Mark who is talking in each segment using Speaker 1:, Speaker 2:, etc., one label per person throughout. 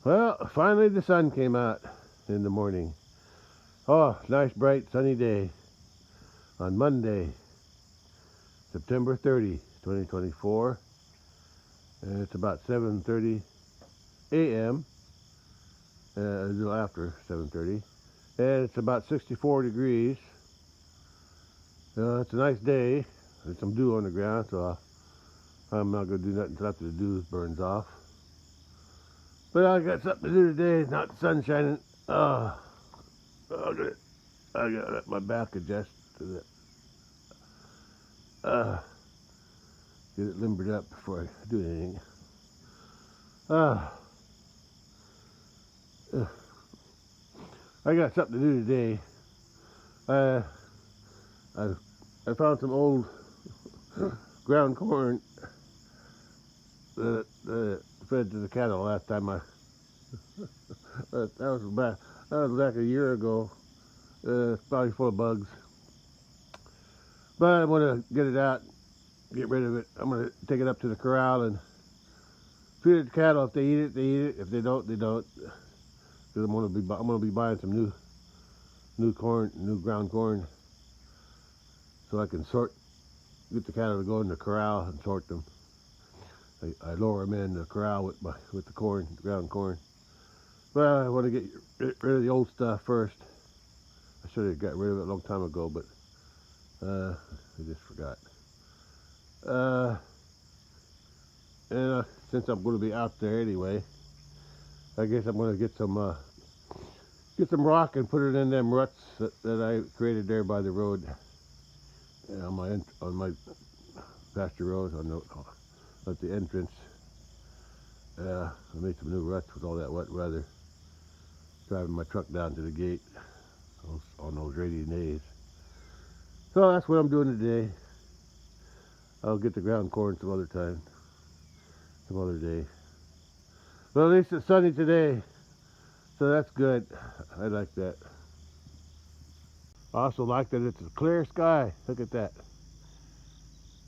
Speaker 1: Well, finally the sun came out in the morning. Oh, nice bright sunny day on Monday, September 30, 2024. And it's about 7:30 a.m. A little after 7:30. And it's about 64 degrees. It's a nice day. There's some dew on the ground, so I'm not going to do nothing until after the dew burns off. But I got something to do today. It's not the sun shining. I got to let my back adjust to that. Get it limbered up before I do anything. I got something to do today. I found some old ground corn that fed to the cattle last time that was back a year ago. It's probably full of bugs. But I want to get it out, get rid of it. I'm going to take it up to the corral and feed it to cattle. If they eat it, they eat it. If they don't, they don't. Because I'm going to be buying some new corn, new ground corn, so I can get the cattle to go in the corral and sort them. I lower them in the corral with the corn, the ground corn. But I want to get rid of the old stuff first. I should have got rid of it a long time ago, but I just forgot. And since I'm going to be out there anyway, I guess I'm going to get some rock and put it in them ruts that I created there by the road, on my pasture road at the entrance. I made some new ruts with all that wet weather, driving my truck down to the gate on those rainy days. So that's what I'm doing today. I'll get the ground corn some other time, some other day. But at least it's sunny today, so that's good. I like that. I also like that it's a clear sky. Look at that.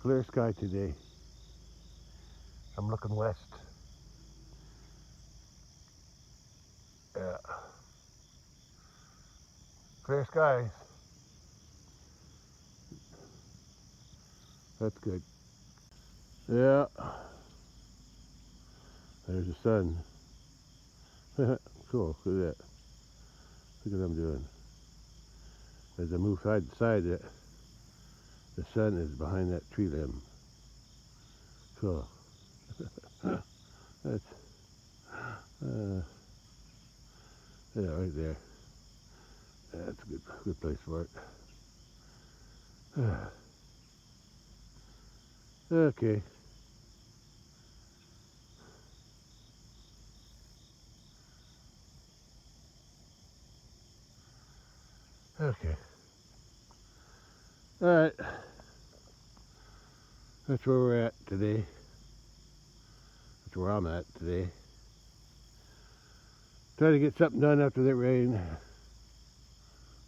Speaker 1: Clear sky today. I'm looking west. Yeah. Clear skies. That's good. Yeah. There's the sun. Cool. Look at that. Look at what I'm doing. As I move side to side, the sun is behind that tree limb. Cool. That's yeah, right there. That's a good place for it. Okay. Okay. All right. That's where we're at today. That's where I'm at today. Try to get something done after that rain.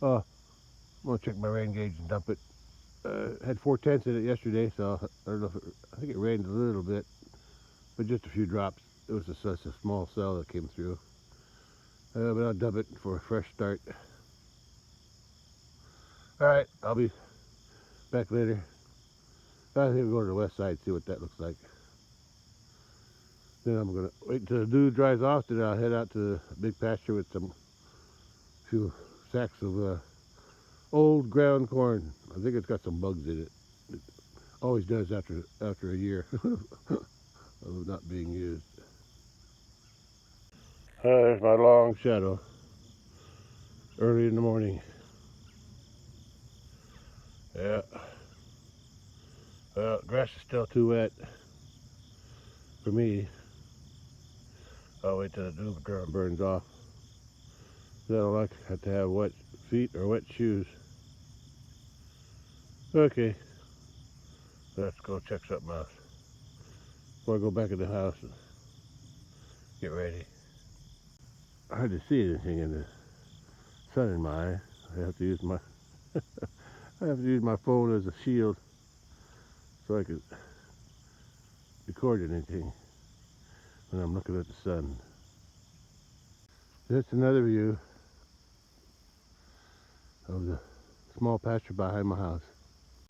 Speaker 1: Oh, I'm gonna check my rain gauge and dump it. Had 4/10 in it yesterday, so I don't know I think it rained a little bit, but just a few drops. It was such a small cell that came through. But I'll dump it for a fresh start. All right, I'll be back later. I think we'll go to the west side, see what that looks like. Then I'm gonna wait until the dew dries off, then I'll head out to the big pasture with few sacks of old ground corn. I think it's got some bugs in it. It always does after a year of not being used. There's my long shadow. Early in the morning. Yeah. Well, grass is still too wet for me. I'll wait till the dew burns off. I don't have to have wet feet or wet shoes. Okay, let's go check something out before I go back in the house and get ready. Hard to see anything in the sun in my eye. I have to use my phone as a shield so I can record anything when I'm looking at the sun. That's another view of the small pasture behind my house.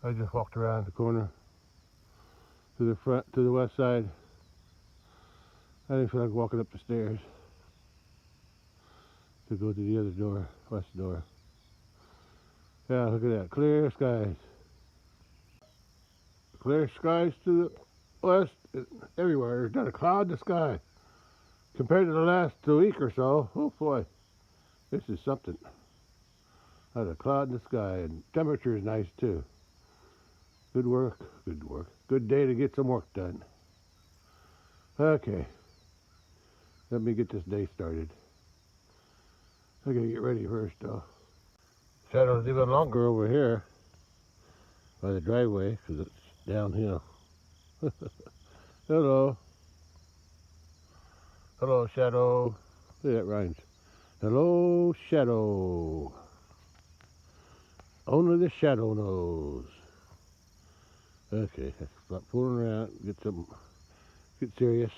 Speaker 1: I just walked around the corner to the front, to the west side. I didn't feel like walking up the stairs to go to the other door, west door. Yeah, look at that, clear skies. Clear skies to the west, everywhere. There's not a cloud in the sky. Compared to the last week or so, oh boy, this is something. Not a cloud in the sky, and temperature is nice too. Good work, good work. Good day to get some work done. Okay, let me get this day started. I gotta get ready first though. Shadow's even longer over here by the driveway because it's downhill. Hello. Hello, Shadow. Look, that rhymes. Hello, Shadow. Only the shadow knows. Okay, stop fooling around. Get serious.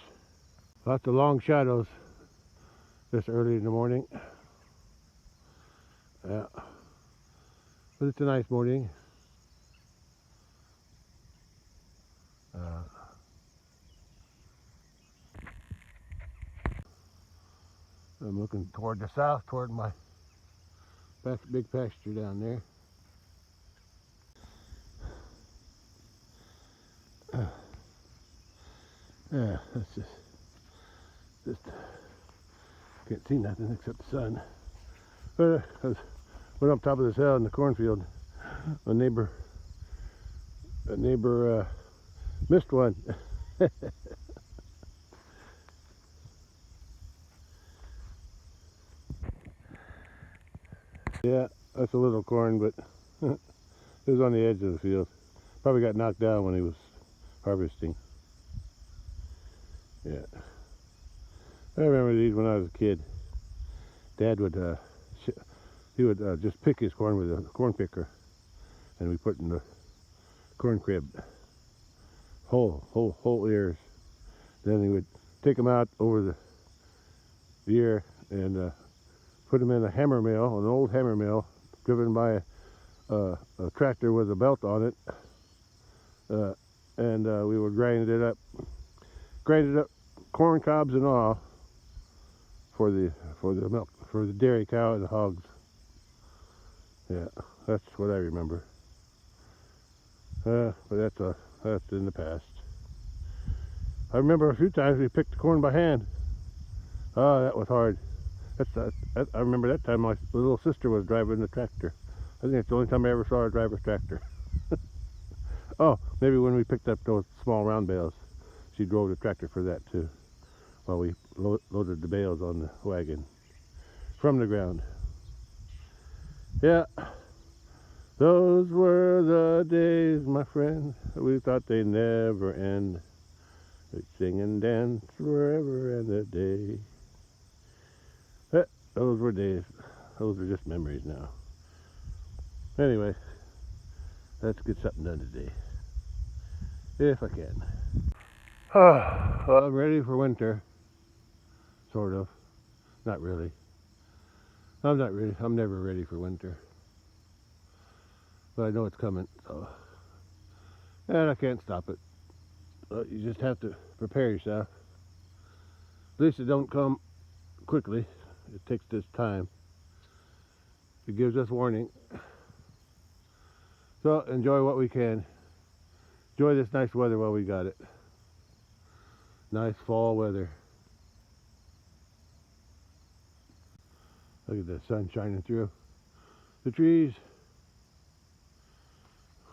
Speaker 1: Lots of long shadows this early in the morning. Yeah, but it's a nice morning. I'm looking toward the south, toward my big pasture down there. Yeah, that's just can't see nothing except the sun. But I went up top of this hill in the cornfield. A neighbor missed one. Yeah, that's a little corn, but it was on the edge of the field. Probably got knocked down when he was harvesting. Yeah, I remember these when I was a kid. Dad would just pick his corn with a corn picker, and we put in the corn crib, whole ears. Then he would take them out over the year and put them in a hammer mill, an old hammer mill, driven by a tractor with a belt on it, and we would grind it up, corn cobs and all, for the milk, for the dairy cow and the hogs. Yeah, that's what I remember. But that's in the past. I remember a few times we picked the corn by hand. Oh, that was hard. I remember that time my little sister was driving the tractor. I think it's the only time I ever saw her drive a tractor. Oh, maybe when we picked up those small round bales, she drove the tractor for that too, while we loaded the bales on the wagon from the ground. Yeah, those were the days, my friend. We thought they'd never end. We'd sing and dance forever and a day. Those were days. Those are just memories now. Anyway, let's get something done today, if I can. Well, I'm ready for winter, sort of. Not really. I'm not really. I'm never ready for winter, but I know it's coming. So, and I can't stop it. You just have to prepare yourself. At least it don't come quickly. It takes this time. It gives us warning. So enjoy what we can. Enjoy this nice weather while we got it. Nice fall weather. Look at the sun shining through the trees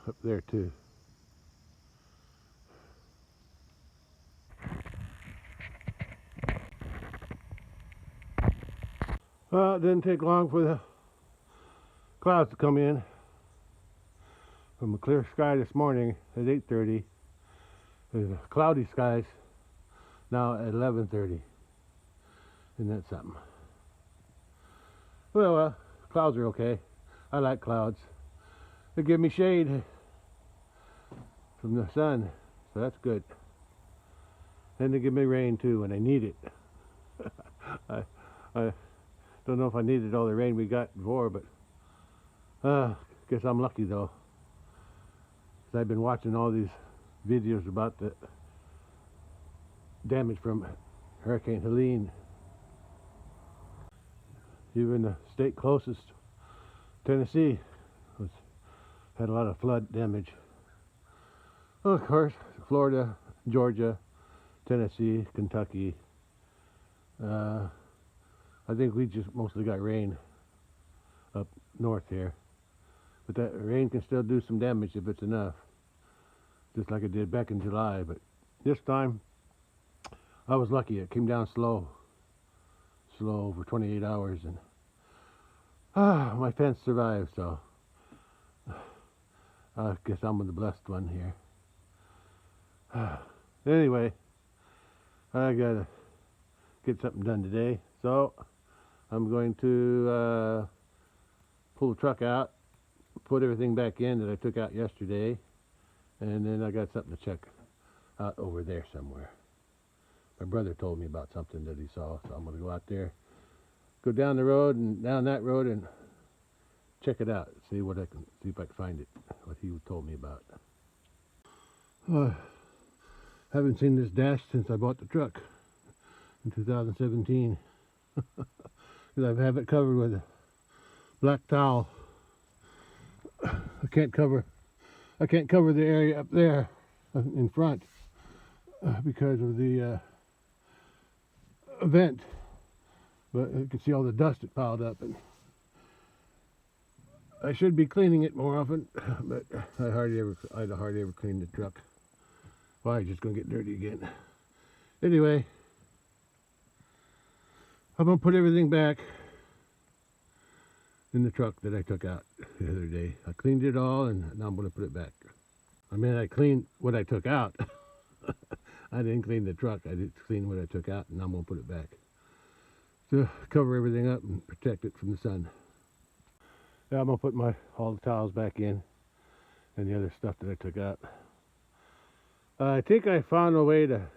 Speaker 1: up there too. Well, it didn't take long for the clouds to come in. From a clear sky this morning at 8:30, there's cloudy skies now at 11:30. Isn't that something? Well, clouds are okay. I like clouds. They give me shade from the sun, so that's good. And they give me rain too when I need it. I Don't know if I needed all the rain we got before, but guess I'm lucky though. 'Cause I've been watching all these videos about the damage from Hurricane Helene. Even the state closest, Tennessee, had a lot of flood damage. Well, of course, Florida, Georgia, Tennessee, Kentucky. I think we just mostly got rain up north here. But that rain can still do some damage if it's enough. Just like it did back in July. But this time, I was lucky. It came down slow. Slow for 28 hours. And my fence survived, so I guess I'm the blessed one here. Anyway, I gotta get something done today, so I'm going to pull the truck out, put everything back in that I took out yesterday, and then I got something to check out over there somewhere. My brother told me about something that he saw, so I'm going to go out there, go down the road and down that road and check it out, see if I can find it, what he told me about. Haven't seen this dash since I bought the truck in 2017. Because I have it covered with a black towel. I can't cover the area up there in front because of the vent. But you can see all the dust that piled up, and I should be cleaning it more often. But I'd hardly ever clean the truck. Why? It's just gonna get dirty again. Anyway, I'm gonna put everything back in the truck that I took out the other day. I cleaned it all, and now I'm gonna put it back. I mean, I cleaned what I took out. I didn't clean the truck. I did clean what I took out, and now I'm gonna put it back to cover everything up and protect it from the sun. Now I'm gonna put all the towels back in and the other stuff that I took out. I think I found a way to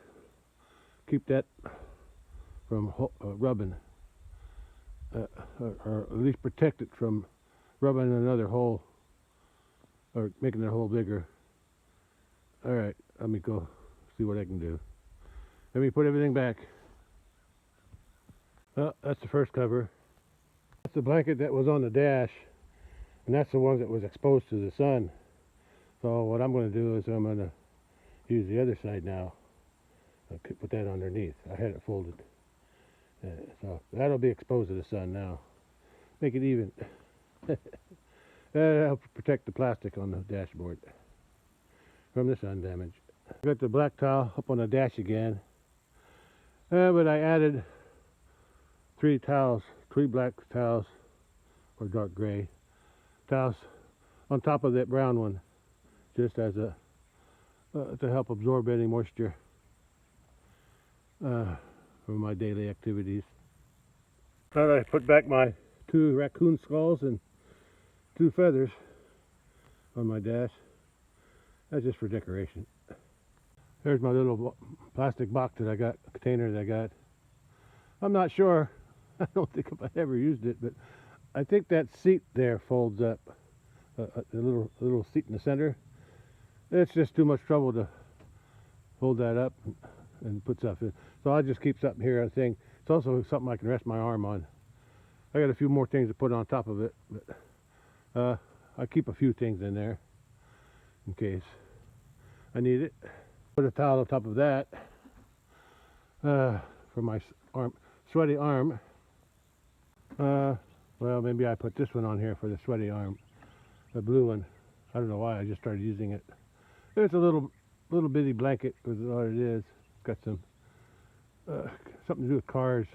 Speaker 1: keep that from rubbing, or at least protect it from rubbing another hole or making the hole bigger. All right, let me go see what I can do. Let me put everything back. Well, that's the first cover. That's the blanket that was on the dash, and that's the one that was exposed to the sun. So what I'm going to do is I'm going to use the other side now. I'll put that underneath. I had it folded. So that'll be exposed to the sun now. Make it even. That'll help protect the plastic on the dashboard from the sun damage. I got the black towel up on the dash again. But I added 3 black towels, or dark gray towels, on top of that brown one, just as a to help absorb any moisture from my daily activities. Now I put back my 2 raccoon skulls and 2 feathers on my dash. That's just for decoration. There's my little plastic box that I got, container that I got. I'm not sure. I don't think I ever used it, but I think that seat there folds up. The little seat in the center. It's just too much trouble to hold that up and put stuff in. So I just keep something here. I think it's also something I can rest my arm on. I got a few more things to put on top of it, but I keep a few things in there in case I need it. Put a towel on top of that for my sweaty arm. Well, maybe I put this one on here for the sweaty arm, the blue one. I don't know why. I just started using it. It's a little bitty blanket is what it is. It's got some something to do with cars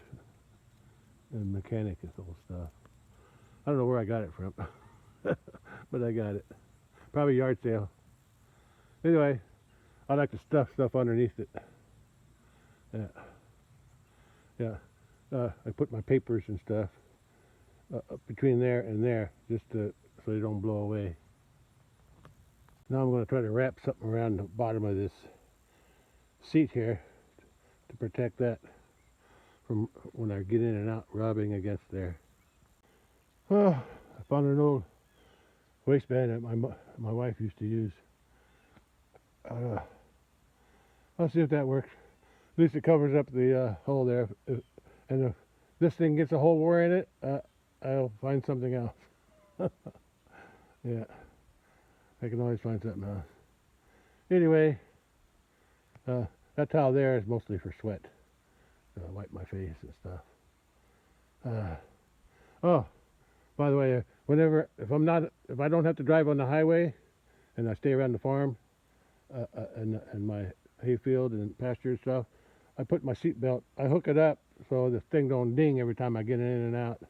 Speaker 1: and mechanic and all stuff. I don't know where I got it from, but I got it. Probably yard sale. Anyway, I like to stuff stuff underneath it. Yeah. I put my papers and stuff between there and there, just so they don't blow away. Now I'm going to try to wrap something around the bottom of this seat here to protect that from when I get in and out rubbing against there. Oh, I found an old waistband that my wife used to use. I'll see if that works. At least it covers up the hole there. And if this thing gets a hole wore in it, I'll find something else. Yeah, I can always find something else. Anyway, that towel there is mostly for sweat. Wipe my face and stuff. Oh, by the way, if I don't have to drive on the highway, and I stay around the farm, and my hayfield and pasture and stuff, I put my seat belt. I hook it up so the thing don't ding every time I get in and out.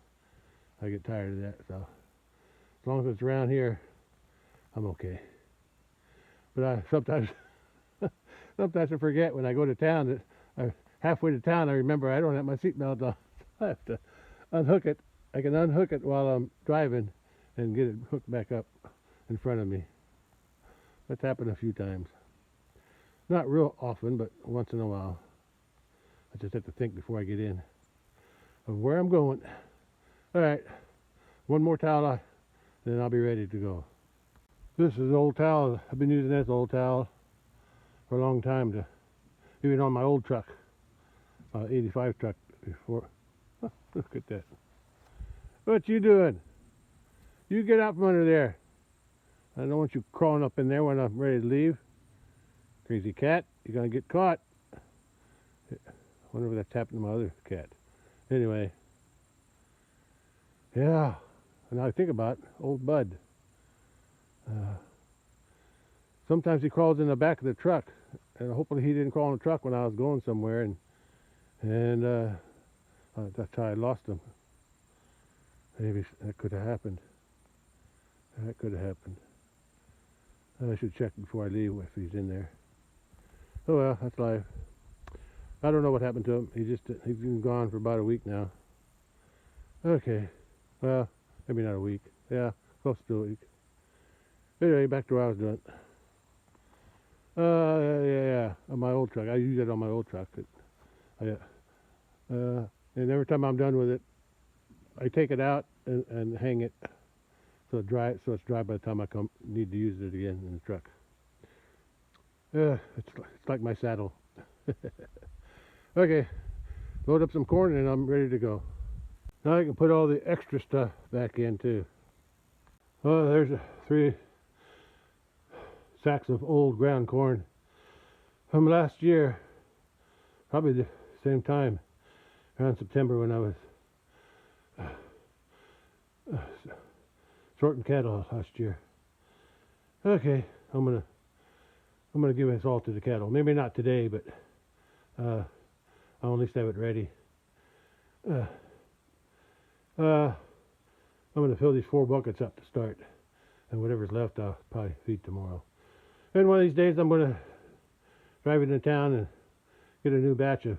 Speaker 1: I get tired of that, so as long as it's around here, I'm okay. But I sometimes I forget when I go to town that halfway to town I remember I don't have my seatbelt on. I have to unhook it. I can unhook it while I'm driving and get it hooked back up in front of me. That's happened a few times. Not real often, but once in a while. I just have to think before I get in of where I'm going. All right, one more towel, then I'll be ready to go. This is an old towel. I've been using this old towel for a long time, even on my old truck, 85 truck before. Oh, look at that. What you doing? You get out from under there. I don't want you crawling up in there when I'm ready to leave. Crazy cat, you're gonna get caught. I wonder if that's happened to my other cat. Anyway, yeah, and I think about old Bud. Sometimes he crawls in the back of the truck, and hopefully he didn't crawl in the truck when I was going somewhere, and that's how I lost him. Maybe that could have happened. That could have happened. I should check before I leave if he's in there. Oh well, that's life. I don't know what happened to him. He's been gone for about a week now. Okay, well, maybe not a week. Yeah, close to a week. Anyway, back to what I was doing. Yeah, on my old truck. I use it on my old truck. And every time I'm done with it, I take it out and hang it so it's dry by the time I need to use it again in the truck. It's like my saddle. Okay, load up some corn and I'm ready to go. Now I can put all the extra stuff back in too. Oh, there's 3 sacks of old ground corn from last year, probably the same time, around September when I was sorting cattle last year. Okay, I'm gonna give this all to the cattle. Maybe not today, but I'll at least have it ready. I'm gonna fill these 4 buckets up to start, and whatever's left I'll probably feed tomorrow. And one of these days I'm gonna drive into town and get a new batch of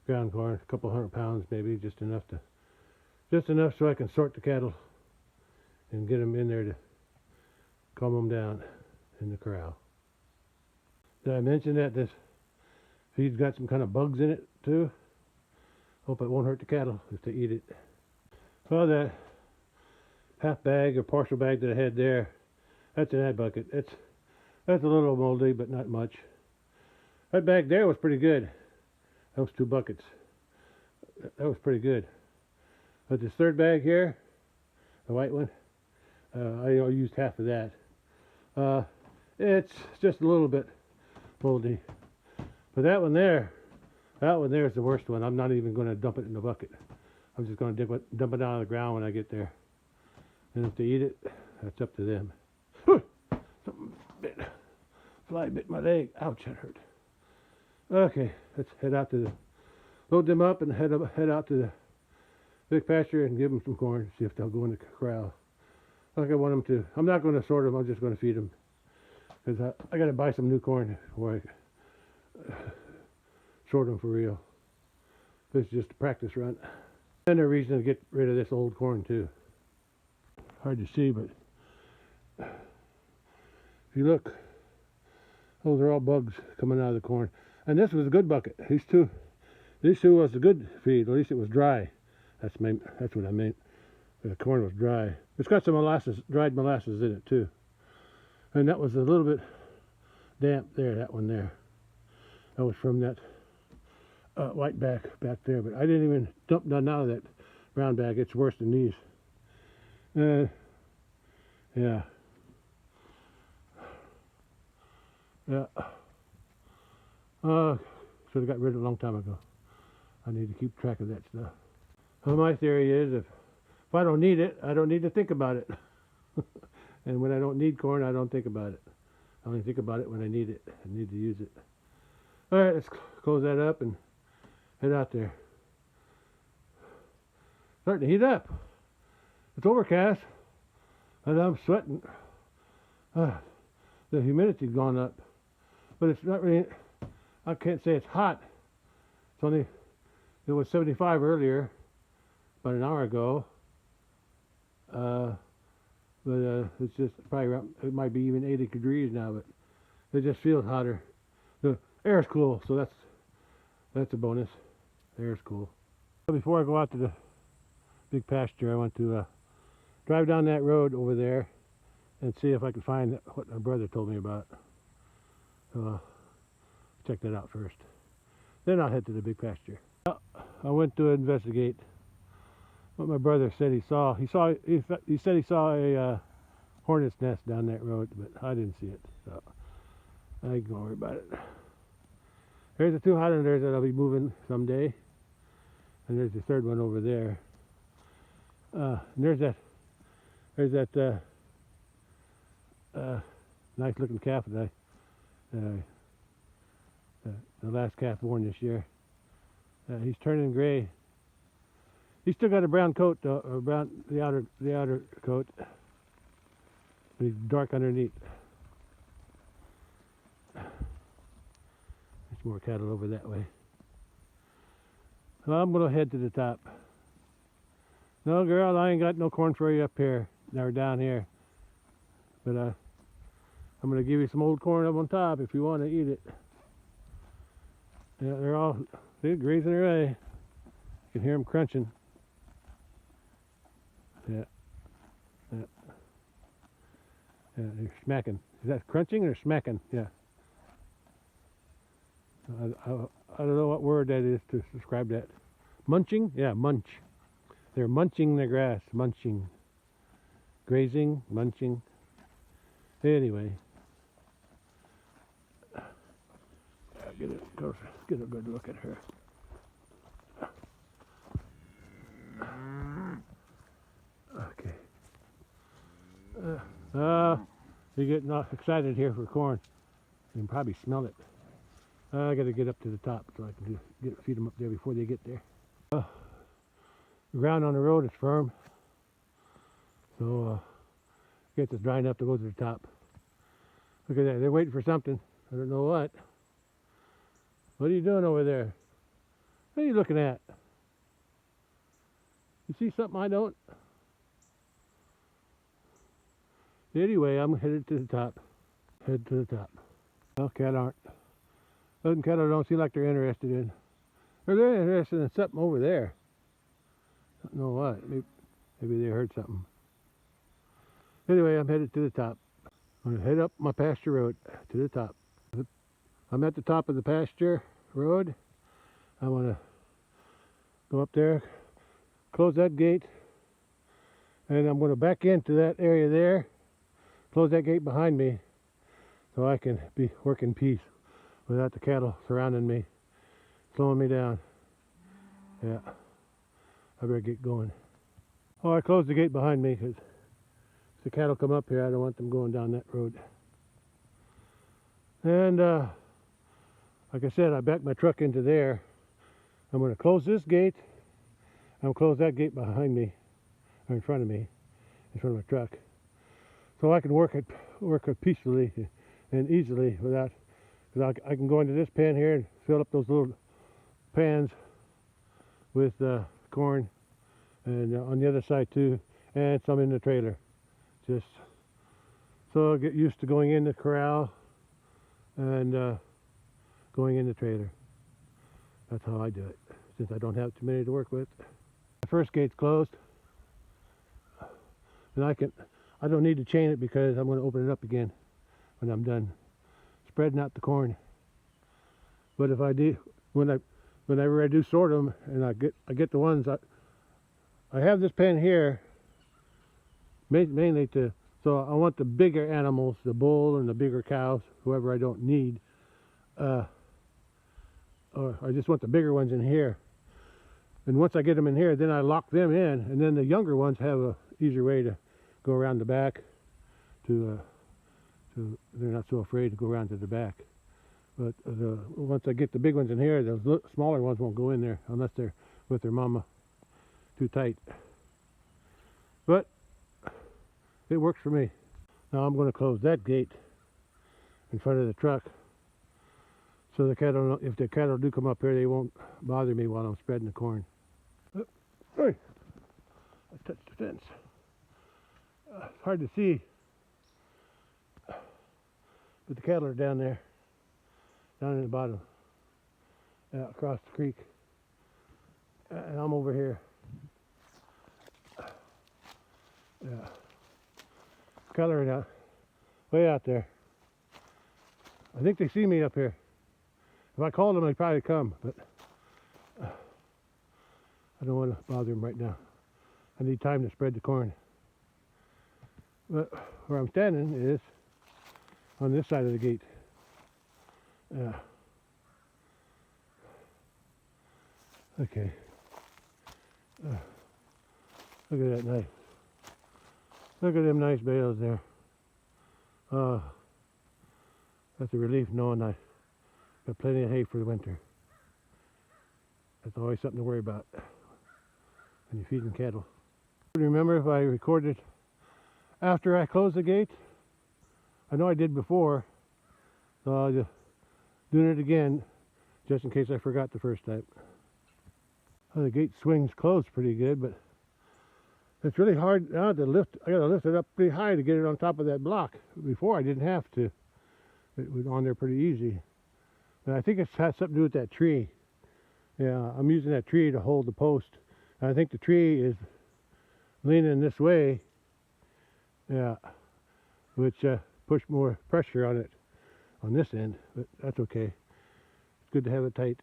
Speaker 1: ground corn, a couple 100 pounds maybe, just enough so I can sort the cattle and get them in there to calm them down in the corral. Did I mention that this feed's got some kind of bugs in it too? Hope it won't hurt the cattle if they eat it. Well, that half bag or partial bag that I had there, that's in that bucket. That's a little moldy, but not much. That bag there was pretty good. Those 2 buckets, that was pretty good. But this 3rd bag here, the white one, I used half of that. It's just a little bit moldy. But that one there is the worst one. I'm not even going to dump it in the bucket. I'm just going to dump it out of the ground when I get there. And if they eat it, that's up to them. Fly bit my leg. Ouch, that hurt. Okay, let's load them up and head out to the big pasture and give them some corn. See if they'll go in the corral like I want them to. I'm not going to sort them. I'm just going to feed them because I got to buy some new corn before I sort them for real. This is just a practice run. And a reason to get rid of this old corn too. Hard to see, but if you look, those are all bugs coming out of the corn. And this was a good bucket. These These two was a good feed. At least it was dry. That's what I meant. The corn was dry. It's got some molasses, dried molasses in it too. And that was a little bit damp there. That one there. That was from that white back there. But I didn't even dump none out of that brown bag. It's worse than these. Yeah. Yeah. Should have got rid of it a long time ago. I need to keep track of that stuff. Well, my theory is if I don't need it, I don't need to think about it. And when I don't need corn, I don't think about it. I only think about it when I need it. I need to use it. All right, let's close that up and head out there. Starting to heat up. It's overcast, and I'm sweating. The humidity's gone up, but it's not really. I can't say it's hot. It's only. It was 75 earlier, about an hour ago. But it's just probably around, it might be even 80 degrees now, but it just feels hotter. The air's cool, so that's a bonus. The air's cool. Before I go out to the big pasture, I want to drive down that road over there and see if I can find what my brother told me about. Check that out first. Then I'll head to the big pasture. I went to investigate what my brother said he saw. He said he saw a hornet's nest down that road, but I didn't see it, so I ain't gonna worry about it. There's the two Highlanders that I'll be moving someday, and there's the third one over there. And there's that nice looking calf that the last calf born this year. He's turning gray. He's still got a brown coat, though, or the outer coat. But he's dark underneath. There's more cattle over that way. Well, I'm gonna head to the top. No, girl, I ain't got no corn for you up here, or down here. But I'm gonna give you some old corn up on top if you want to eat it. Yeah, they're grazing away. You can hear them crunching. Yeah. Yeah, they're smacking. Is that crunching or smacking? Yeah. I don't know what word that is to describe that. Munching? Yeah, munch. They're munching the grass. Munching. Grazing, munching. Anyway. Get a good look at her. Okay. You're getting excited here for corn. You can probably smell it. I got to get up to the top so I can feed them up there before they get there. The ground on the road is firm, so get this drying up to go to the top. Look at that. They're waiting for something. I don't know what. What are you doing over there? What are you looking at? You see something I don't? Anyway, I'm headed to the top. Head to the top. Well, cattle aren't. Those cattle don't seem like they're interested in. Or they're interested in something over there. I don't know what. Maybe they heard something. Anyway, I'm headed to the top. I'm going to head up my pasture road to the top. I'm at the top of the pasture road. I want to go up there, close that gate, and I'm going to back into that area there, close that gate behind me so I can work in peace without the cattle surrounding me, slowing me down. Yeah, I better get going. Oh, I closed the gate behind me because if the cattle come up here, I don't want them going down that road. And like I said, I backed my truck into there. I'm going to close this gate. I'm going to close that gate behind me, or in front of me, in front of my truck, so I can work it peacefully and easily without. Because I can go into this pan here and fill up those little pans with corn, and on the other side too, and some in the trailer. Just so I'll get used to going in the corral and going in the trailer. That's how I do it, since I don't have too many to work with. The first gate's closed, and I don't need to chain it because I'm going to open it up again when I'm done spreading out the corn. But if I do, whenever I do sort them, and I get the ones I have this pen here mainly so I want the bigger animals, the bull and the bigger cows, whoever I don't need, or I just want the bigger ones in here. And once I get them in here, then I lock them in, and then the younger ones have a easier way to go around the back. To they're not so afraid to go around to the back. But once I get the big ones in here, those smaller ones won't go in there unless they're with their mama too tight. But it works for me. Now I'm going to close that gate in front of the truck, so the cattle, if the cattle do come up here, they won't bother me while I'm spreading the corn. Hey, I touched the fence. It's hard to see, but the cattle are down there, down in the bottom, across the creek, and I'm over here. Yeah, cattle are out, way out there. I think they see me up here. If I called them, they'd probably come, but I don't want to bother them right now. I need time to spread the corn. But where I'm standing is on this side of the gate. Okay. Look at that nice. Look at them nice bales there. That's a relief knowing I got plenty of hay for the winter. That's always something to worry about when you're feeding cattle. Remember if I recorded after I closed the gate? I know I did before, so I'll just doing it again just in case I forgot the first time. Well, the gate swings closed pretty good, but it's really hard now to lift. I gotta lift it up pretty high to get it on top of that block. Before I didn't have to. It was on there pretty easy. But I think it has something to do with that tree. Yeah, I'm using that tree to hold the post. And I think the tree is leaning this way. Yeah, which pushed more pressure on it on this end, but that's okay. It's good to have it tight.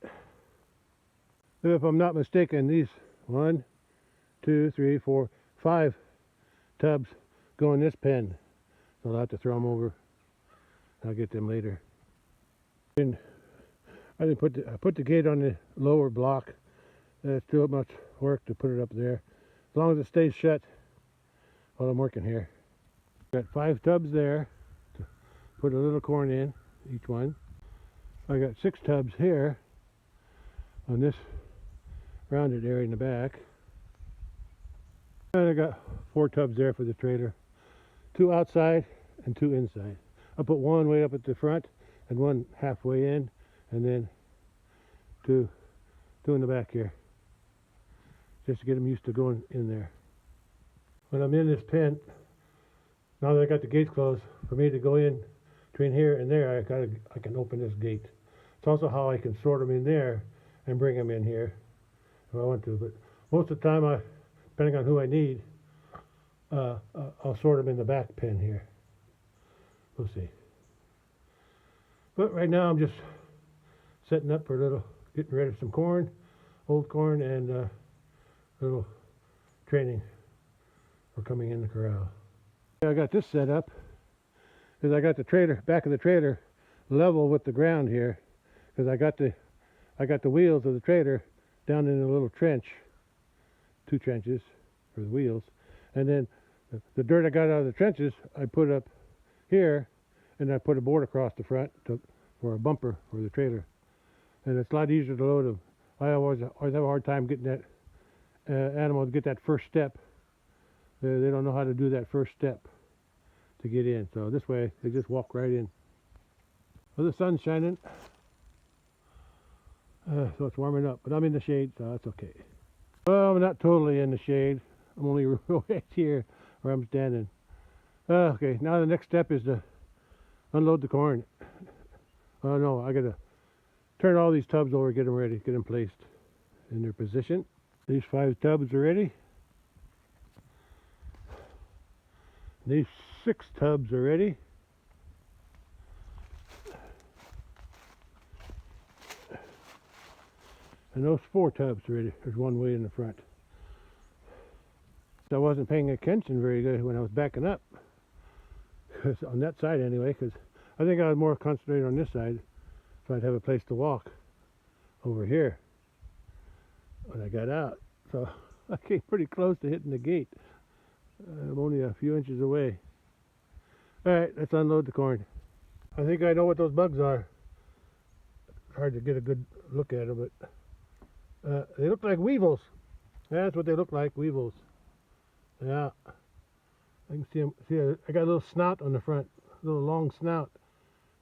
Speaker 1: If I'm not mistaken, these 1, 2, 3, 4, 5 tubs go in this pen. So I'll have to throw them over. I'll get them later. And I put the gate on the lower block. It's too much work to put it up there. As long as it stays shut while I'm working here. Got 5 tubs there to put a little corn in, each one. I got 6 tubs here on this rounded area in the back. And I got 4 tubs there for the trailer. 2 outside and 2 inside. I put one way up at the front and one halfway in, and then two in the back here, just to get them used to going in there. When I'm in this pen, now that I got the gates closed, for me to go in between here and there, I can open this gate. It's also how I can sort them in there and bring them in here if I want to. But most of the time, depending on who I need, I'll sort them in the back pen here. We'll see. But right now I'm just setting up for getting rid of some corn, old corn, and a little training for coming in the corral. I got this set up because I got the trailer, back of the trailer, level with the ground here, because I got the wheels of the trailer down in a little trench, 2 trenches for the wheels, and then the dirt I got out of the trenches I put up here, and I put a board across the front for a bumper for the trailer. And it's a lot easier to load them. I always have a hard time getting that animal to get that first step. They don't know how to do that first step to get in. So this way, they just walk right in. Well, the sun's shining, so it's warming up. But I'm in the shade, so that's okay. Well, I'm not totally in the shade. I'm only right here where I'm standing. Okay, now the next step is to unload the corn. Oh no, I gotta turn all these tubs over, get them ready, get them placed in their position. These 5 tubs are ready. These 6 tubs are ready. And those 4 tubs are ready. There's one way in the front. I wasn't paying attention very good when I was backing up, because on that side anyway, because I think I was more concentrated on this side, so I'd have a place to walk over here when I got out. So I came pretty close to hitting the gate. I'm only a few inches away. Alright, let's unload the corn. I think I know what those bugs are. Hard to get a good look at them, but they look like weevils. That's what they look like, weevils. Yeah, I can see them. See, I got a little snout on the front, a little long snout,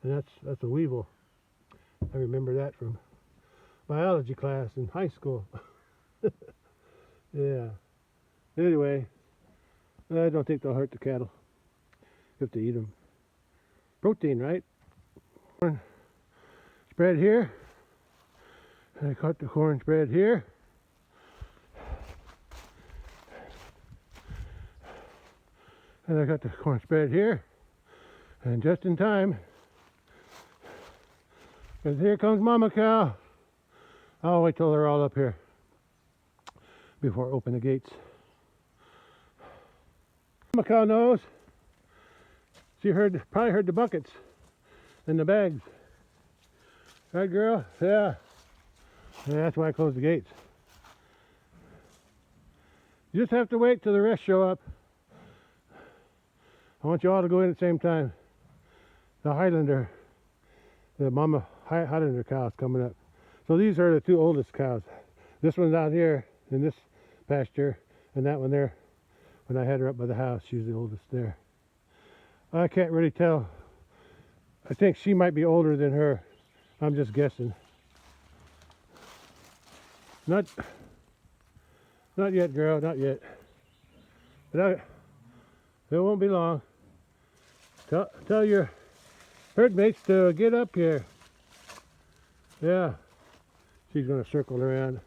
Speaker 1: and that's a weevil. I remember that from biology class in high school. Yeah. Anyway, I don't think they'll hurt the cattle. You have to eat them. Protein, right? Corn spread here. And I cut the corn spread here. And I got the corn spread here, and just in time, because here comes Mama Cow. I'll wait till they're all up here before I open the gates. Mama Cow knows. She probably heard the buckets and the bags. Right, girl? Yeah. Yeah, that's why I closed the gates. You just have to wait till the rest show up. I want you all to go in at the same time. The Highlander, the Mama Highlander cow's coming up. So these are the 2 oldest cows. This one's out here in this pasture, and that one there, when I had her up by the house, she's the oldest there. I can't really tell. I think she might be older than her. I'm just guessing. Not yet, girl, not yet. But it won't be long. Tell your herd mates to get up here. Yeah, she's going to circle around.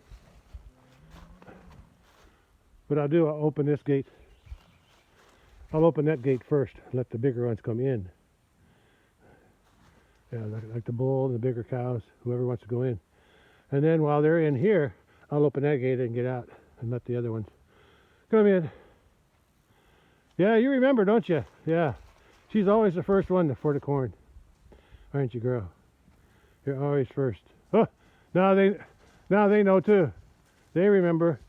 Speaker 1: What I'll do, I'll open this gate. I'll open that gate first, let the bigger ones come in. Yeah, like the bull and the bigger cows, whoever wants to go in. And then while they're in here, I'll open that gate and get out and let the other ones come in. Yeah, you remember, don't you? Yeah. She's always the first one for the corn. Aren't you, girl? You're always first. Oh, now they know too. They remember.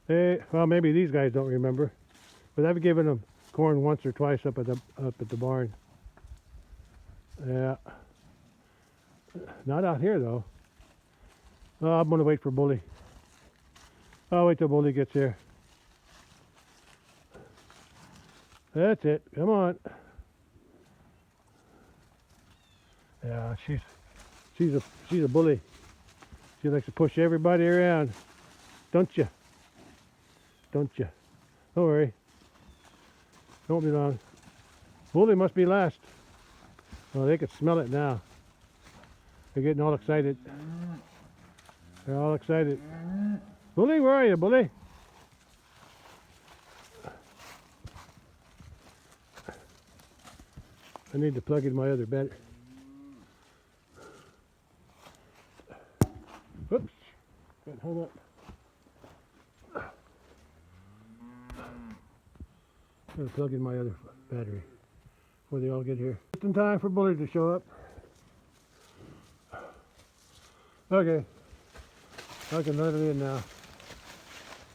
Speaker 1: Well, maybe these guys don't remember, but I've given them corn once or twice up at the barn. Yeah. Not out here though. Oh, I'm gonna wait for Bully. I'll wait till Bully gets here. That's it. Come on. Yeah, she's a bully. She likes to push everybody around. Don't you? Don't you? Don't worry. Don't be long. Bully must be last. Oh, they can smell it now. They're getting all excited. They're all excited. Bully, where are you, Bully? I need to plug in my other battery. Oops. Hold up. I'm going to plug in my other battery before they all get here. Just in time for Bully to show up. Okay. I can let it in now.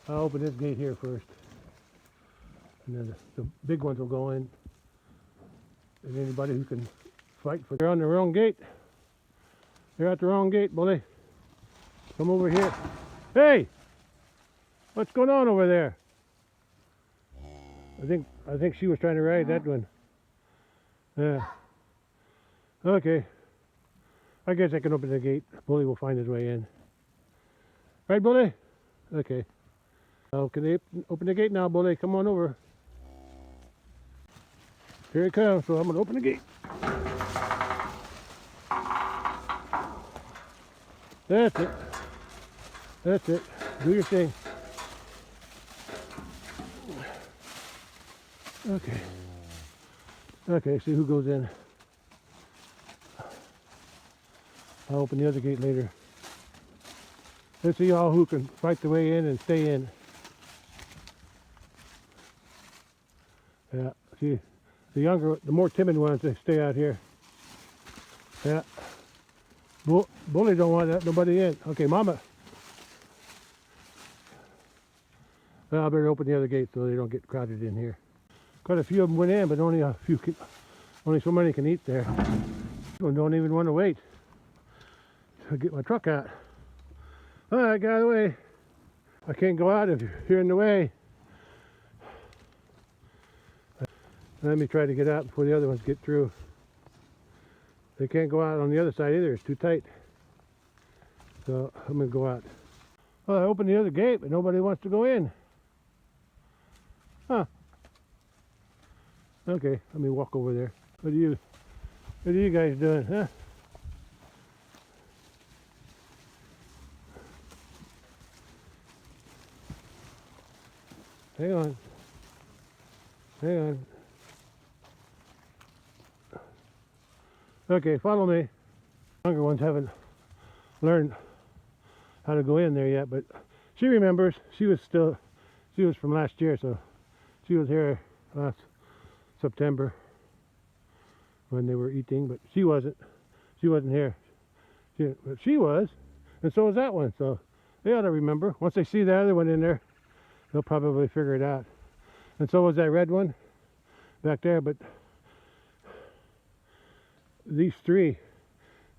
Speaker 1: I'll open this gate here first. And then the big ones will go in. And anybody who can fight for... They're on the wrong gate. They're at the wrong gate, Bully. Come over here. Hey! What's going on over there? I think she was trying to ride that one. Yeah. Okay. I guess I can open the gate. Bully will find his way in. Right, Bully? Okay. Oh, can they open the gate now, Bully? Come on over. Here it comes, so I'm going to open the gate. That's it. That's it. Do your thing. Okay. Okay, see who goes in. I'll open the other gate later. Let's see all who can fight the way in and stay in. Yeah, see, the more timid ones, they stay out here. Yeah. Bully don't want that, nobody in. Okay, Mama. Well, I better open the other gate so they don't get crowded in here. Quite a few of them went in, but only so many can eat there. Some don't even want to wait to get my truck out. All right, get out of the way. I can't go out if you're in the way. Let me try to get out before the other ones get through. They can't go out on the other side either, it's too tight. So I'm gonna go out. Well, I opened the other gate, but nobody wants to go in. Huh. Okay, let me walk over there. What are you guys doing, huh? Hang on. Hang on. Okay, follow me. Younger ones haven't learned how to go in there yet, but she remembers. She was from last year, so she was here last September when they were eating, but she wasn't here. But she was, and so was that one, so they ought to remember. Once they see the other one in there, they'll probably figure it out. And so was that red one back there, but these three,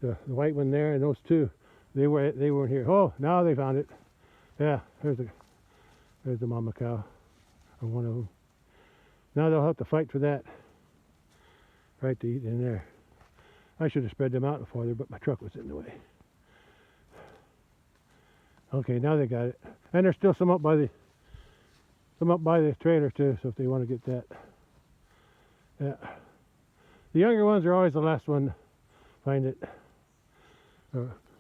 Speaker 1: the white one there and those two, they weren't here. Oh, now they found it. Yeah, there's the mama cow, or one of them. Now they'll have to fight for that right to eat in there. I should have spread them out farther, but my truck was in the way. Okay, now they got it, and there's still some up by the trailer too. So if they want to get that, yeah. The younger ones are always the last one to find it.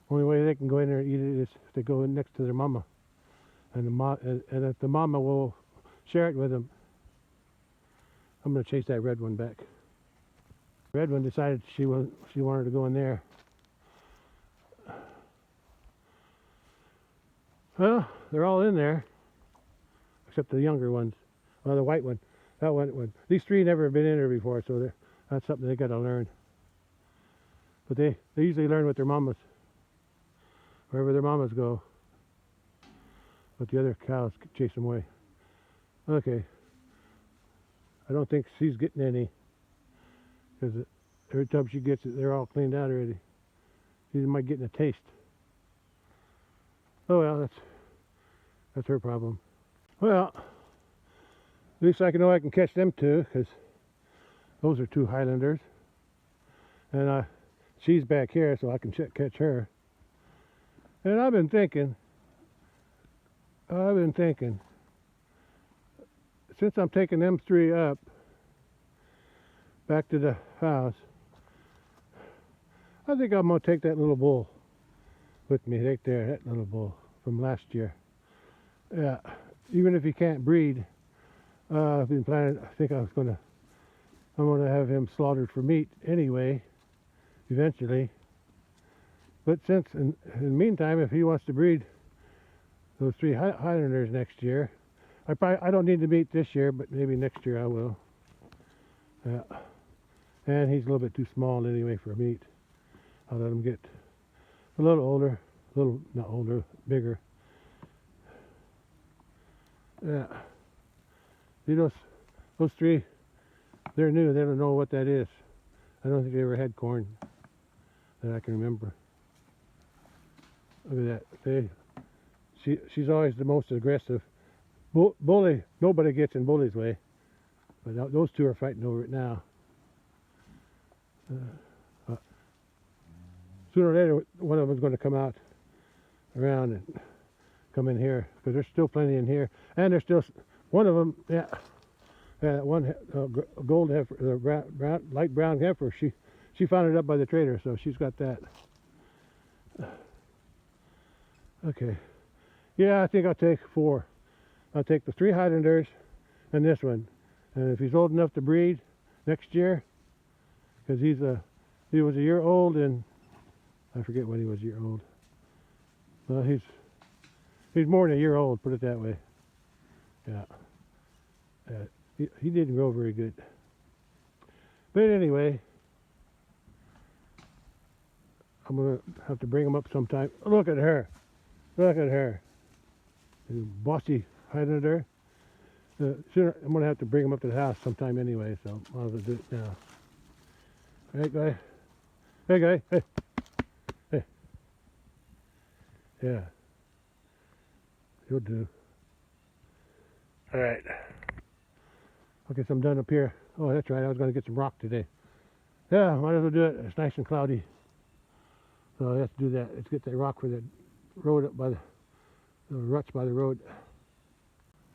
Speaker 1: Only way they can go in there and eat it is if they go in next to their mama, and if the mama will share it with them. I'm going to chase that red one back. The red one decided she wanted to go in there. Well, they're all in there, except the younger ones. Well, the white one, that one. These three never have been in there before, so that's something they got to learn. But they usually learn with their mamas, wherever their mamas go. But the other cows chase them away. Okay. I don't think she's getting any, because every time she gets it, they're all cleaned out already. She might get a taste. Oh well, that's her problem. Well, at least I know I can catch them two, because those are two Highlanders, and she's back here, so I can catch her. And I've been thinking, since I'm taking them three up back to the house, I think I'm going to take that little bull with me right there, that little bull from last year. Yeah, even if he can't breed, I've been planning, I'm going to have him slaughtered for meat anyway, eventually. But since, in the meantime, if he wants to breed those three Highlanders next year, I don't need the meat this year, but maybe next year I will. Yeah. And he's a little bit too small anyway for meat. I'll let him get a little older, not older, bigger. Yeah. See those three, they're new, they don't know what that is. I don't think they ever had corn that I can remember. Look at that. She's always the most aggressive. Bully, nobody gets in Bully's way, but those two are fighting over it now. Sooner or later, one of them's going to come out around and come in here, because there's still plenty in here, and there's still one of them. Yeah, one gold heifer, light brown heifer. She found it up by the trailer, so she's got that. Okay. Yeah, I think I'll take 4. I'll take the 3 Highlanders and this one. And if he's old enough to breed next year, because he was a year old, and I forget when he was a year old. Well, he's more than a year old, put it that way. Yeah. He didn't grow very good. But anyway, I'm going to have to bring him up sometime. Look at her. Look at her. Bossy Highlander. Sooner, I'm going to have to bring him up to the house sometime anyway, so I'll do it now. Hey, guy. Hey, guy. Hey. Hey. Yeah. He'll do. All right. Okay, so I'm done up here. Oh, that's right. I was going to get some rock today. Yeah, might as well do it. It's nice and cloudy. So I have to do that. Let's get that rock for the road up by the ruts by the road.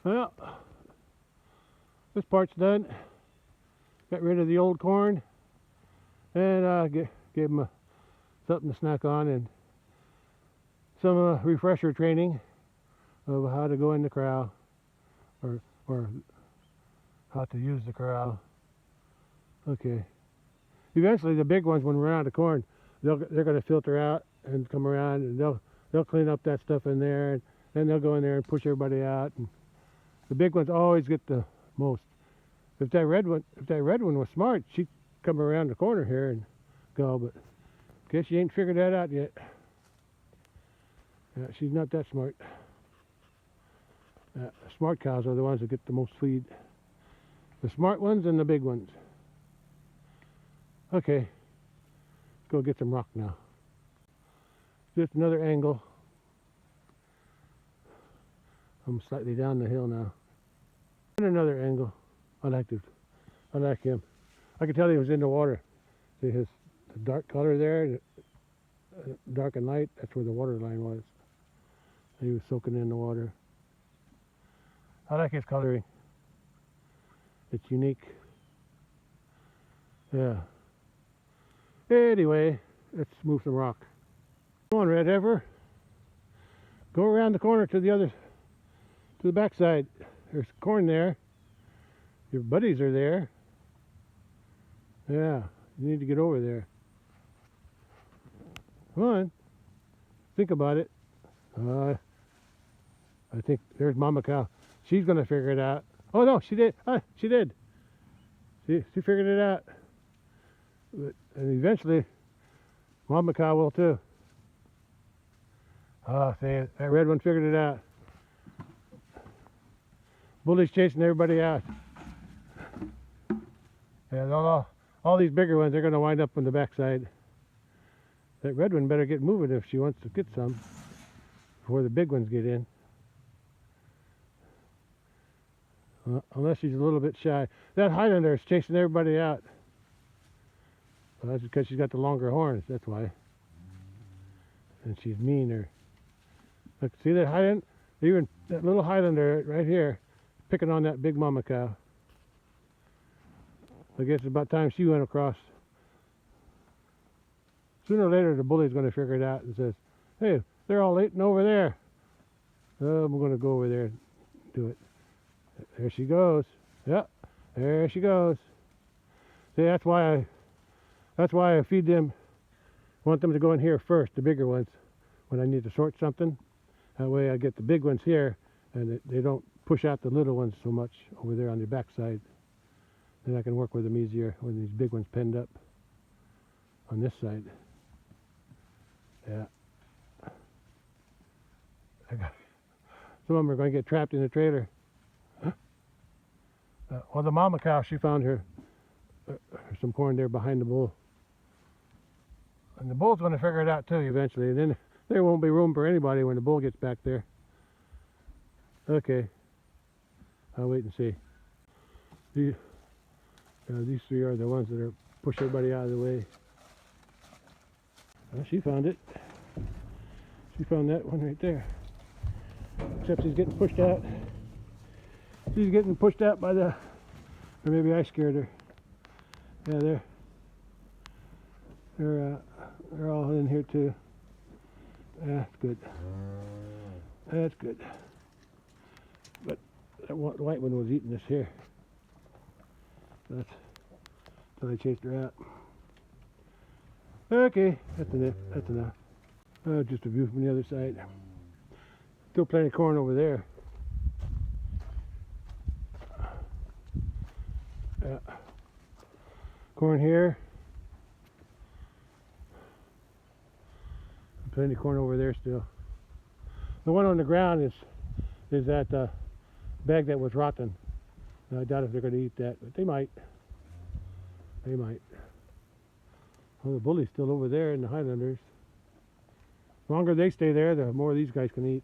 Speaker 1: Well, this part's done. Got rid of the old corn, and gave them something to snack on, and some refresher training of how to go in the corral, or how to use the corral. Okay. Eventually, the big ones, when we're out of corn, they're going to filter out and come around, and they'll clean up that stuff in there, and then they'll go in there and push everybody out. And the big ones always get the most. If that red one was smart, she'd come around the corner here and go, but I guess she ain't figured that out yet. Yeah, she's not that smart. Smart cows are the ones that get the most feed. The smart ones and the big ones. Okay, let's go get some rock now. Just another angle. I'm slightly down the hill now. And another angle. I like him. I could tell he was in the water. See the dark color there, dark and light, that's where the water line was. He was soaking in the water. I like his coloring. It's unique. Yeah. Anyway, let's move some rock. Come on, Red Heifer. Go around the corner to the backside. There's corn there. Your buddies are there. Yeah, you need to get over there. Come on. Think about it. I think there's Mama Cow. She's going to figure it out. Oh, no, she did. She did. She figured it out. And eventually, Mama Cow will too. Oh, see, that red one figured it out. Bully's chasing everybody out. And all these bigger ones, they're going to wind up on the backside. That red one better get moving if she wants to get some before the big ones get in. Unless she's a little bit shy. That Highlander is chasing everybody out. Well, that's because she's got the longer horns, that's why. And she's meaner. Look, see that Highlander? Even that little Highlander right here, picking on that big Mama Cow. I guess it's about time she went across. Sooner or later, the bully's going to figure it out and says, hey, they're all eating over there. Oh, I'm going to go over there and do it. There she goes. Yep, there she goes. See, that's why I feed them. I want them to go in here first, the bigger ones, when I need to sort something. That way I get the big ones here, and they don't push out the little ones so much over there on the backside. Then I can work with them easier when these big ones penned up on this side. Yeah. Some of them are going to get trapped in the trailer. Well, the Mama Cow, she found some corn there behind the bull. And the bull's going to figure it out too eventually. And then there won't be room for anybody when the bull gets back there. Okay. I'll wait and see. These 3 are the ones that are push everybody out of the way. Well, she found it. She found that one right there. Except she's getting pushed out. She's getting pushed out by or maybe I scared her. Yeah, they're all in here too. Yeah, that's good. That's good. But that white one was eating this here. That's so I chased her out. Okay, that's enough. That's enough. Just a view from the other side. Still plenty of corn over there. Corn here. Plenty of corn over there still. The one on the ground is that bag that was rotten. I doubt if they're going to eat that, but they might. They might. Well, the bully's still over there in the Highlanders. The longer they stay there, the more these guys can eat.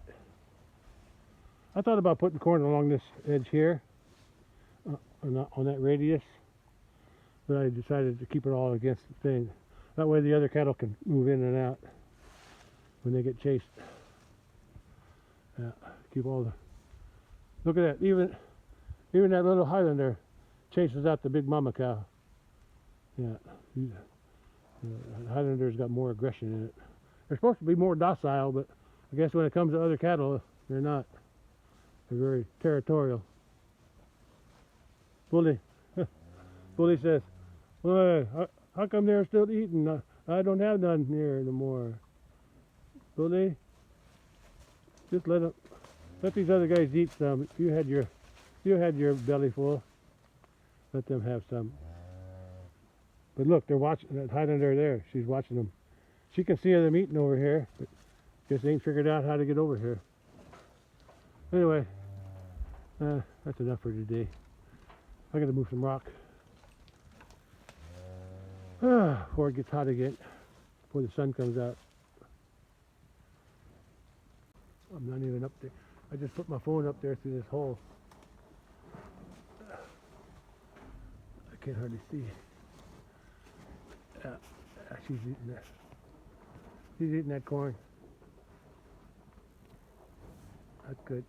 Speaker 1: I thought about putting corn along this edge here, on that radius, but I decided to keep it all against the thing. That way the other cattle can move in and out when they get chased. Yeah, keep all the... Look at that, even that little Highlander chases out the big mama cow. Yeah, the Highlander's got more aggression in it. They're supposed to be more docile, but I guess when it comes to other cattle, they're not. They're very territorial. Bully. Bully says, well, how come they're still eating? I don't have none here anymore. Bully, just let these other guys eat some. You had your belly full. Let them have some. But look, they're watching that Highlander there. She's watching them. She can see them eating over here, but just ain't figured out how to get over here. Anyway, that's enough for today. I gotta move some rock before it gets hot again, before the sun comes out. I'm not even up there. I just put my phone up there through this hole. I can't hardly see. She's eating that. She's eating that corn. That's good.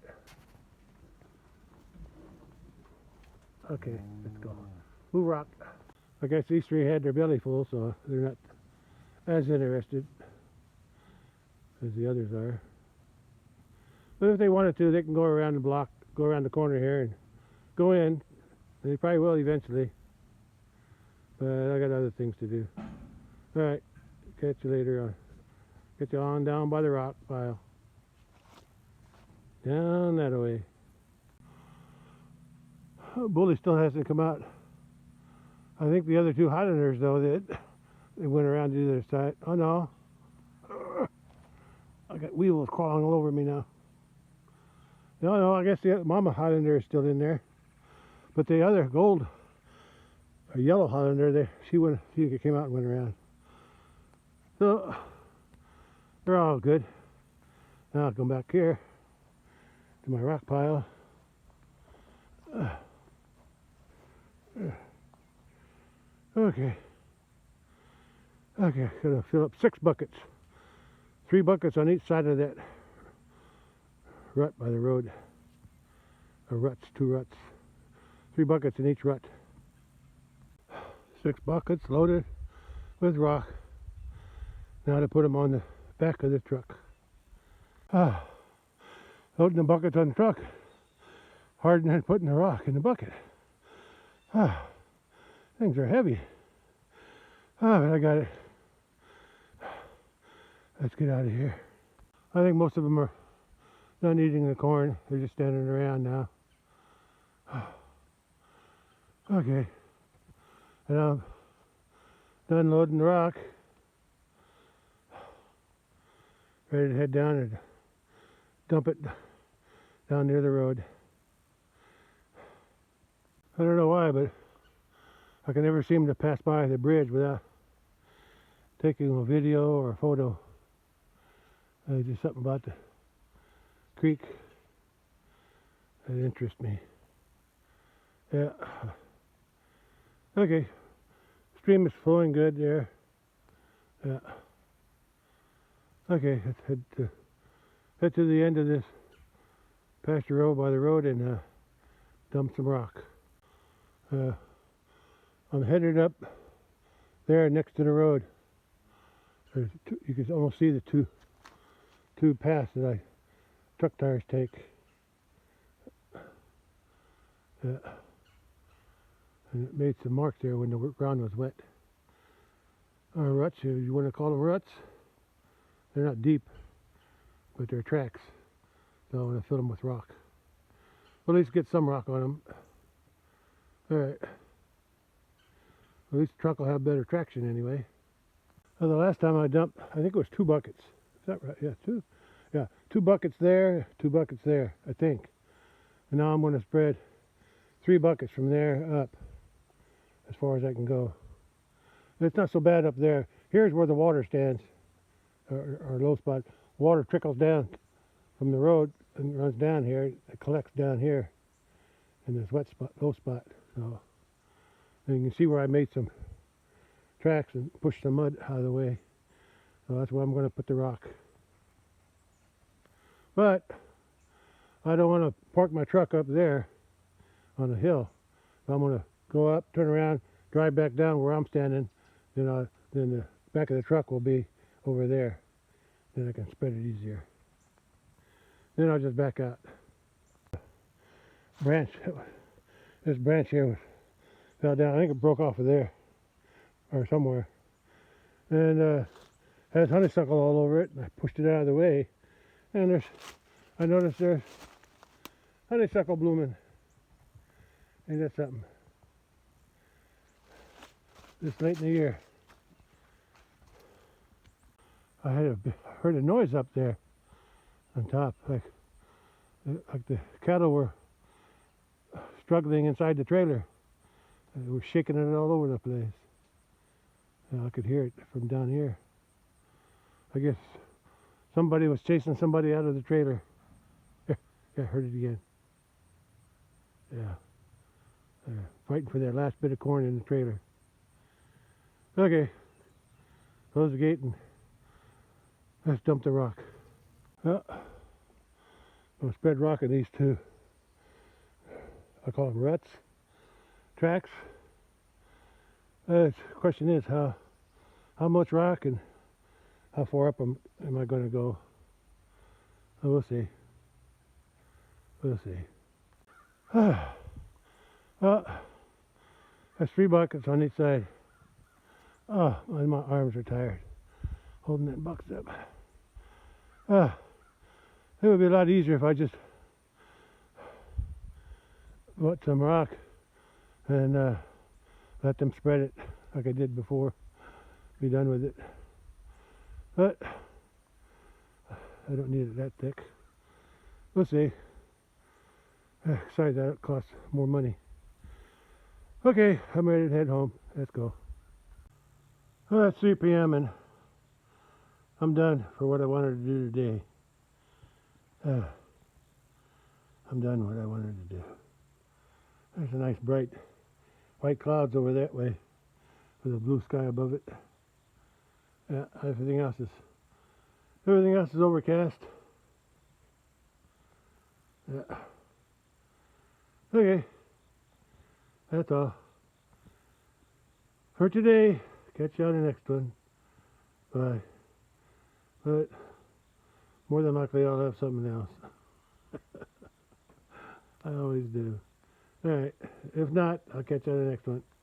Speaker 1: Okay, let's go. Move rock. I guess these three had their belly full, so they're not as interested as the others are. But if they wanted to, they can go around the block, go around the corner here and go in. They probably will eventually. But I got other things to do. Alright, catch you later on. Get you on down by the rock pile. Down that way. Bully still hasn't come out. I think the other two Highlanders, though, they went around to the other side. Oh no. I got weevils crawling all over me now. No, I guess the mama Highlander is still in there. But the other gold, or yellow Highlander, she came out and went around. So, they're all good. Now I'll come back here to my rock pile. Okay, gonna fill up 6 buckets. 3 buckets on each side of that rut by the road. Or ruts, 2 ruts. 3 buckets in each rut. 6 buckets loaded with rock. Now to put them on the back of the truck. Loading the buckets on the truck. Harder than putting the rock in the bucket. Things are heavy. But I got it. Let's get out of here. I think most of them are not eating the corn. They're just standing around now. Okay. And I'm done loading the rock. Ready to head down and dump it down near the road. I don't know why, but I can never seem to pass by the bridge without taking a video or a photo. Just something about the creek that interests me. Yeah. Okay. Stream is flowing good there. Yeah. Okay, let's head to the end of this pasture road by the road and dump some rock. I'm headed up there next to the road. You can almost see the two paths that truck tires take. And it made some marks there when the ground was wet. Ruts, you want to call them ruts? They're not deep, but they're tracks. So I'm going to fill them with rock. Well, at least get some rock on them. Alright. At least the truck will have better traction anyway. Well, the last time I dumped, I think it was 2 buckets. Is that right? Yeah, 2. Yeah, 2 buckets there, 2 buckets there, I think. And now I'm going to spread 3 buckets from there up as far as I can go. It's not so bad up there. Here's where the water stands, or low spot. Water trickles down from the road and runs down here. It collects down here in this wet spot, low spot. So and you can see where I made some tracks and pushed the mud out of the way. So that's where I'm going to put the rock. But I don't want to park my truck up there on the hill. So I'm going to go up, turn around, drive back down where I'm standing. Then the back of the truck will be over there. Then I can spread it easier. Then I'll just back out. Branch, this branch here fell down. I think it broke off of there or somewhere. And has honeysuckle all over it. And I pushed it out of the way. And I noticed there's honeysuckle blooming. Ain't that something? This late in the year. I heard a noise up there on top, like the cattle were struggling inside the trailer. They were shaking it all over the place. And I could hear it from down here. I guess somebody was chasing somebody out of the trailer. Yeah, I heard it again. Yeah, they're fighting for their last bit of corn in the trailer. Okay, close the gate and let's dump the rock. Well, I'm going to spread rock in these 2. I call them ruts, tracks. The question is how much rock and how far up am I going to go? So we'll see. We'll see. Well, that's 3 buckets on each side. Oh, my arms are tired holding that box up. It would be a lot easier if I just bought some rock and let them spread it like I did before. Be done with it. But I don't need it that thick. We'll see. Besides that, it costs more money. Okay, I'm ready to head home. Let's go. Well, it's 3 p.m. and I'm done for what I wanted to do today. I'm done what I wanted to do. There's a nice bright white clouds over that way with a blue sky above it. Yeah, everything else is overcast. Yeah. Okay, that's all for today. Catch you on the next one. Bye. But more than likely I'll have something else. I always do. Alright, if not, I'll catch you on the next one.